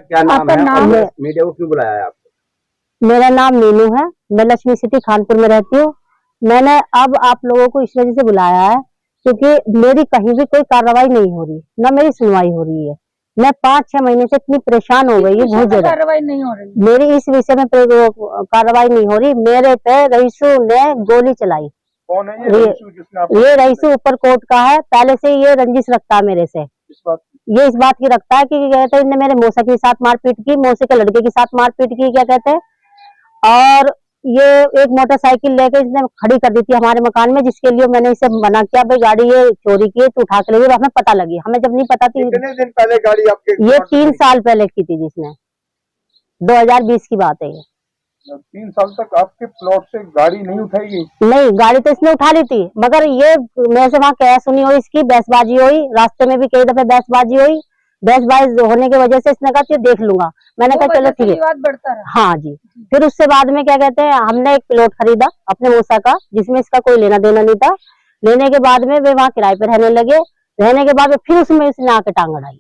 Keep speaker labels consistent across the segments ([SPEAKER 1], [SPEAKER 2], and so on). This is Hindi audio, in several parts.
[SPEAKER 1] क्या नाम है
[SPEAKER 2] नाम
[SPEAKER 1] और मीडिया को क्यों बुलाया है आपको?
[SPEAKER 2] मेरा नाम मीनू है। मैं लक्ष्मी सिटी खानपुर में रहती हूँ। मैंने अब आप लोगों को इस वजह से बुलाया है क्योंकि मेरी कहीं भी कोई कार्रवाई नहीं हो रही, ना मेरी सुनवाई हो रही है। मैं 5-6 महीने से इतनी परेशान हो गई हूँ, बहुत ज्यादा
[SPEAKER 3] कार्रवाई नहीं हो रही।
[SPEAKER 2] मेरी इस विषय में कार्रवाई नहीं हो रही। मेरे पे रईसू ने गोली चलाई।
[SPEAKER 1] कौन है ये रईसू जिसने आपको?
[SPEAKER 2] ये रईसू ऊपर कोर्ट का है, पहले से ये रंजिश रखता है मेरे से। ये इस बात की रखता है कि क्या कहते हैं, इनने मेरे मौसा के साथ मारपीट की, मौसे के लड़के के साथ मारपीट की, क्या कहते हैं। और ये एक मोटरसाइकिल लेके इसने खड़ी कर दी थी हमारे मकान में, जिसके लिए मैंने इसे मना किया, भाई गाड़ी ये चोरी की है तो उठा के ले गई। हमें पता लगी, हमें जब नहीं पता थी।
[SPEAKER 1] कितने दिन पहले गाड़ी आपके?
[SPEAKER 2] ये 3 साल पहले की थी, जिसने 2020 की बात है ये।
[SPEAKER 1] 3 साल तक आपके प्लॉट से गाड़ी नहीं उठाई गई?
[SPEAKER 2] नहीं, गाड़ी तो इसने उठा ली थी, मगर ये मेरे से वहाँ क्या सुनी हुई, इसकी बहसबाजी हुई, रास्ते में भी कई दफे बहसबाजी हुई। बहसबाजी होने की वजह से इसने कहा देख लूंगा। मैंने कहा चलो ठीक है।
[SPEAKER 3] बढ़ता रहा।
[SPEAKER 2] हाँ जी। फिर उससे बाद में क्या कहते हैं, हमने एक प्लॉट खरीदा अपने मूसा का, जिसमें इसका कोई लेना देना नहीं था। लेने के बाद में वे वहाँ किराए पे रहने लगे। रहने के बाद में फिर उसमें इसने आके टांग अड़ाई।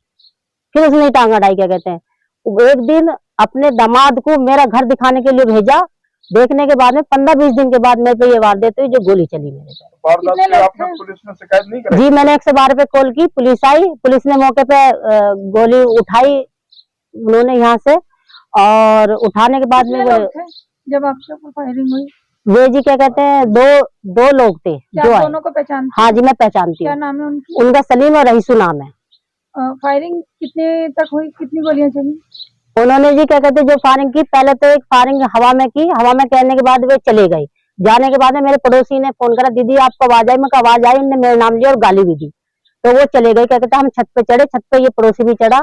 [SPEAKER 2] फिर उसने टांग अड़ाई, क्या कहते हैं, एक दिन अपने दामाद को मेरा घर दिखाने के लिए भेजा। देखने के बाद में 15-20 दिन के बाद मेरे पे ये वारदात हुई, जो गोली चली मेरे पे।
[SPEAKER 1] आपने पुलिस में शिकायत नहीं कराई?
[SPEAKER 2] जी, मैंने 112 पे कॉल की, पुलिस आई, पुलिस ने मौके पे गोली उठाई उन्होंने यहाँ से। और उठाने के बाद में
[SPEAKER 3] जब आपसे फायरिंग हुई,
[SPEAKER 2] वे जी क्या कहते हैं, दो लोग थे जो आए।
[SPEAKER 3] दोनों को पहचान?
[SPEAKER 2] हाँ जी, मैं पहचानती हूँ।
[SPEAKER 3] क्या नाम है उनकी?
[SPEAKER 2] उनका सलीम और रईसू नाम है।
[SPEAKER 3] फायरिंग कितने तक हुई, कितनी गोलियां चली?
[SPEAKER 2] उन्होंने जी क्या कहते हैं, जो फायरिंग की, पहले तो एक फायरिंग हवा में की। हवा में कहने के बाद वे चले गए। जाने के बाद में मेरे पड़ोसी ने फोन करा, दीदी आपको आवाज आई? मैं आवाज आई, उन्होंने मेरा नाम लिया और गाली भी दी, तो वो चले गए। क्या कहते हैं, हम छत पे चढ़े, छत पे ये पड़ोसी भी चढ़ा।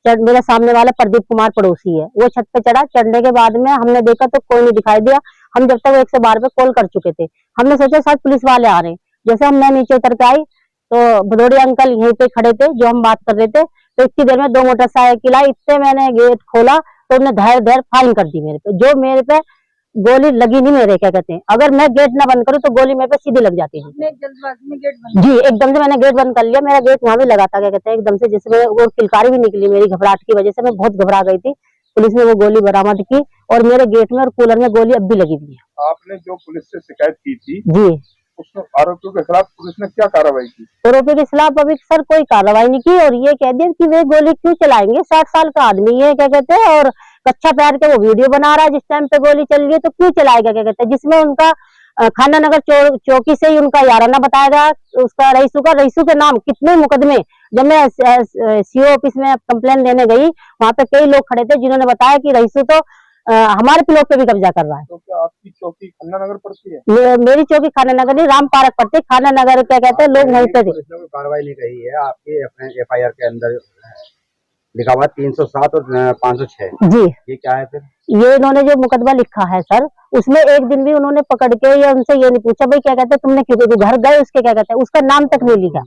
[SPEAKER 2] मेरे सामने वाला प्रदीप कुमार पड़ोसी है, वो छत पे चढ़ा। चढ़ने के बाद में हमने देखा तो कोई नहीं दिखाई दिया। हम जब तक 112 पे कॉल कर चुके थे, हमने सोचा शायद पुलिस वाले आ रहे हैं। जैसे मैं नीचे उतर के आई तो भदौड़ी अंकल यहीं पे खड़े थे, जो हम बात कर रहे थे। तो इतनी देर में 2 मोटरसाइकिल आई, इतने मैंने गेट खोला तो उन्हें धैर फायरिंग कर दी मेरे पे। जो मेरे पे गोली लगी नहीं मेरे, क्या कहते हैं, अगर मैं गेट ना बंद करूँ तो गोली मेरे पे सीधी लग जाती है।
[SPEAKER 3] जल्दबाजी में गेट बंद?
[SPEAKER 2] जी, एकदम से मैंने गेट बंद कर लिया। मेरा गेट वहां भी लगा था, क्या कहते हैं, एकदम से जिसमें वो किलकारी भी निकली मेरी घबराहट की वजह से। मैं बहुत घबरा गई थी। पुलिस ने वो गोली बरामद की और मेरे गेट में और कूलर में गोली अब भी लगी हुई है।
[SPEAKER 1] आपने जो पुलिस से शिकायत की थी
[SPEAKER 2] जी,
[SPEAKER 1] उसमें आरोपियों के खिलाफ पुलिस ने क्या कार्रवाई की?
[SPEAKER 2] आरोपी के खिलाफ अभी सर कोई कार्रवाई नहीं की, और ये कह दिया कि वे गोली क्यों चलाएंगे, 60 साल का आदमी है, क्या कहते हैं, और कच्चा पैर के वो वीडियो बना रहा है। जिस टाइम पे गोली चल रही है तो क्यों चलाएगा, क्या कहते हैं, जिसमें उनका खाना नगर चौकी से ही उनका याराना बताया गया। उसका रईसू के नाम कितने मुकदमे, जब मैं सीओ ऑफिस में कंप्लेन देने गई, वहां पे कई लोग खड़े थे जिन्होंने बताया कि रईसू तो हमारे प्लॉट पे भी कब्जा कर रहा है।
[SPEAKER 1] तो क्या आपकी चौकी खन्ना नगर पड़ती है?
[SPEAKER 2] मेरी चौकी खाना नगर नहीं, राम पार्क पड़ती है। खाना नगर क्या कहते हैं, लोग वहीं पे थे।
[SPEAKER 1] पुलिस ने कोई कार्रवाई नहीं कही है आपके अपने FIR के अंदर लिखा हुआ 307 और 506
[SPEAKER 2] जी,
[SPEAKER 1] ये क्या है फिर?
[SPEAKER 2] ये इन्होंने जो मुकदमा लिखा है सर, उसमें एक दिन भी उन्होंने पकड़ के या उनसे ये नहीं पूछा भाई क्या कहते हैं तुमने क्यों घर गए, उसके क्या कहते हैं, उसका नाम तक नहीं लिखा।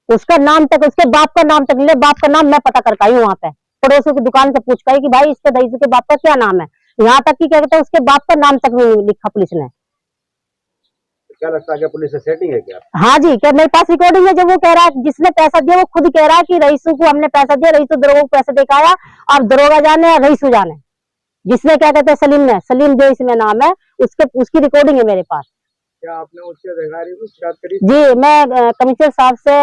[SPEAKER 2] उसका नाम तक, उसके बाप का नाम तक नहीं, बाप का नाम मैं पता कर पाई हूँ वहाँ पे, पड़ोसी की दुकान से पूछ पाई कि भाई इसके रईसू के बाप का क्या नाम है। यहाँ तक कि क्या कहते हैं उसके बाप का नाम तक नहीं लिखा पुलिस ने।
[SPEAKER 1] क्या लगता है कि पुलिस से सेटिंग है क्या?
[SPEAKER 2] हाँ जी, क्या मेरे पास रिकॉर्डिंग है, जब वो कह रहा है, जिसने पैसा दिया वो खुद कह रहा है कि रईसू को हमने पैसा दिया, रईसू दरोगा को पैसा दिखाया। अब दरोगा जाने या रईसू जाने, जिसने क्या कहते हैं सलीम जो इसमें नाम है, उसकी रिकॉर्डिंग है मेरे पास।
[SPEAKER 1] क्या आपने उच्च अधिकारी को शिकायत करी?
[SPEAKER 2] जी, मैं कमिश्नर साहब से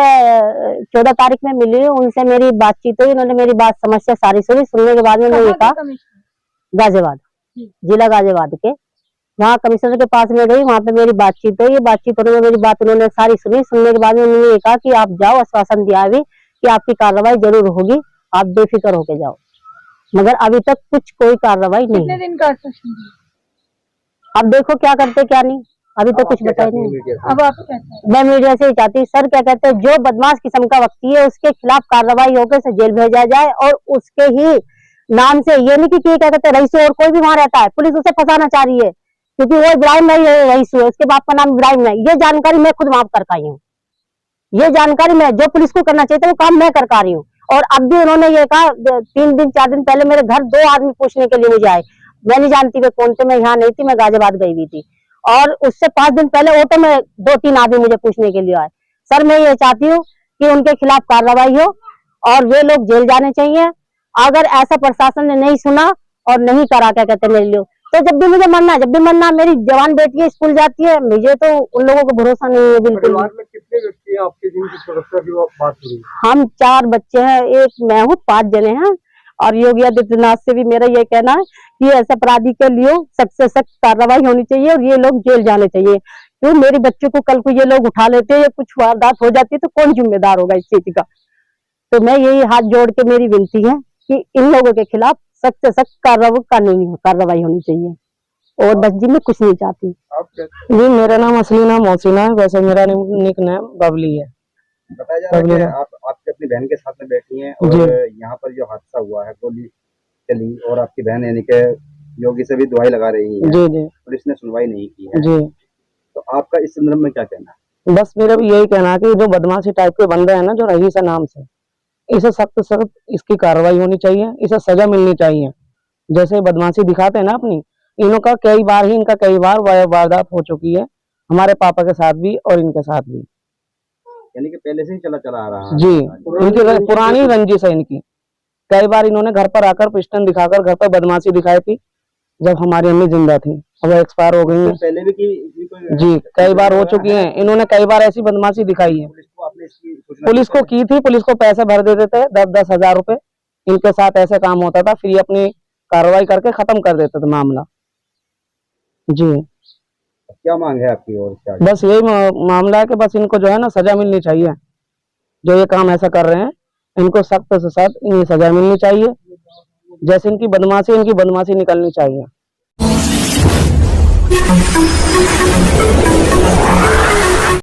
[SPEAKER 2] 14 तारीख में मिली हूँ, उनसे मेरी बातचीत हुई, उन्होंने मेरी बात समस्या सारी सुनी। सुनने के बाद में उन्होंने कहा, गाजियाबाद, जिला गाजियाबाद के, वहाँ कमिश्नर के पास में गई, वहाँ पे मेरी बातचीत हुई। बातचीत होने में मेरी बात उन्होंने सारी सुनी। सुनने के बाद में उन्होंने ये कहा कि आप जाओ, आश्वासन दिया अभी कि आपकी कार्रवाई जरूर होगी, आप बेफिक्र होके जाओ। मगर अभी तक कुछ कोई कार्रवाई नहीं।
[SPEAKER 3] कितने दिन का आश्वासन दिया?
[SPEAKER 2] अब देखो क्या करते क्या नहीं, अभी तो कुछ बताया नहीं।
[SPEAKER 3] अब आप कहते हैं?
[SPEAKER 2] मैं मीडिया से ही चाहती हूँ सर, क्या कहते हैं, जो बदमाश किस्म का व्यक्ति है उसके खिलाफ कार्रवाई होकर से जेल भेजा जाए, और उसके ही नाम से, ये नहीं कि क्या कहते हैं रईसू और कोई भी वहां रहता है, पुलिस उसे फंसाना चाह रही है क्योंकि वो इब्राहिम नहीं है, रईसू है, उसके बाप का नाम इब्राहिम नहीं। ये जानकारी मैं खुद माफ कर पाई हूँ। ये जानकारी मैं, जो पुलिस को करना चाहिए था वो काम मैं कर पा रही हूँ। और अब भी उन्होंने ये कहा, 3 दिन 4 दिन पहले मेरे घर 2 आदमी पूछने के लिए मुझे आए। मैं नहीं जानती वे कौन थे, मैं यहाँ नहीं थी, मैं गाजियाबाद गई हुई थी। और उससे 5 दिन पहले ऑटो में 2-3 आदमी मुझे पूछने के लिए आए। सर मैं ये चाहती हूँ कि उनके खिलाफ कार्रवाई हो और वे लोग जेल जाने चाहिए। अगर ऐसा प्रशासन ने नहीं सुना और नहीं करा, क्या कहते हैं, मेरे लिए, तो जब भी मुझे मरना है, जब भी मरना, मेरी जवान बेटी है, स्कूल जाती है, मुझे तो उन लोगों को भरोसा नहीं है बिल्कुल।
[SPEAKER 4] परिवार में कितने व्यक्ति हैं आपके जिनकी सुरक्षा की बात हो रही है?
[SPEAKER 2] हम 4 बच्चे हैं, एक मैं हूँ, 5 जने हैं। और योगी आदित्यनाथ से भी मेरा ये कहना है कि ऐसे अपराधी के लिए सख्त से सख्त कार्रवाई होनी चाहिए और ये लोग जेल जाने चाहिए। क्यों मेरे बच्चों को कल को ये लोग उठा लेते हैं या कुछ वारदात हो जाती है तो कौन जिम्मेदार होगा इस चीज का। तो मैं यही हाथ जोड़ के मेरी विनती है कि इन लोगों के खिलाफ सख्त से सख्त कानूनी कार्रवाई होनी चाहिए। और बस जी मैं कुछ नहीं चाहती।
[SPEAKER 4] आप क्या
[SPEAKER 5] जी मेरा नाम असली नाम मोहसिना है, वैसे मेरा निक नाम बबली है।
[SPEAKER 1] बताया जा रहा है कि आपकी अपनी बहन के साथ में बैठी हैं और यहाँ पर जो हादसा हुआ है, गोली चली और आपकी बहन यानी कि योगी से भी दुहाई लगा रही है,
[SPEAKER 5] जी जी
[SPEAKER 1] पुलिस ने सुनवाई नहीं की है,
[SPEAKER 5] जी।
[SPEAKER 1] तो आपका इस संदर्भ में क्या कहना है?
[SPEAKER 5] बस मेरा भी यही कहना है कि जो बदमाशी टाइप के बंदे हैं ना, जो रईस है नाम से, इसे सख्त सख्त इसकी कार्रवाई होनी चाहिए, इसे सजा मिलनी चाहिए। जैसे बदमाशी दिखाते हैं ना अपनी, इनों का कई बार वारदात हो चुकी है, हमारे पापा के साथ भी और इनके साथ भी।
[SPEAKER 1] यानी कि पहले से ही चला आ रहा है।
[SPEAKER 5] जी इनकी पुरानी रंजिश है इनकी। कई बार इन्होंने घर पर आकर पिस्टन दिखाकर घर पर बदमाशी दिखाई थी जब हमारी अम्मी जिंदा थी, अब एक्सपायर हो गई हैं।
[SPEAKER 1] पहले भी की
[SPEAKER 5] जी कई बार हो चुकी हैं, इन्होंने कई बार ऐसी बदमाशी दिखाई है।
[SPEAKER 1] पुलिस को आपने इसकी सूचना
[SPEAKER 5] पुलिस को की थी, पुलिस को पैसे भर देते थे 10-10 हजार रुपए, इनके साथ ऐसे काम होता था, फिर ये अपनी कार्रवाई करके खत्म कर देते थे मामला। जी
[SPEAKER 1] क्या मांग है आपकी और क्या?
[SPEAKER 5] बस यही मामला है कि बस इनको जो है ना सजा मिलनी चाहिए, जो ये काम ऐसा कर रहे हैं इनको सख्त से सख्त इन्हें सजा मिलनी चाहिए। जैसे इनकी बदमाशी निकलनी चाहिए।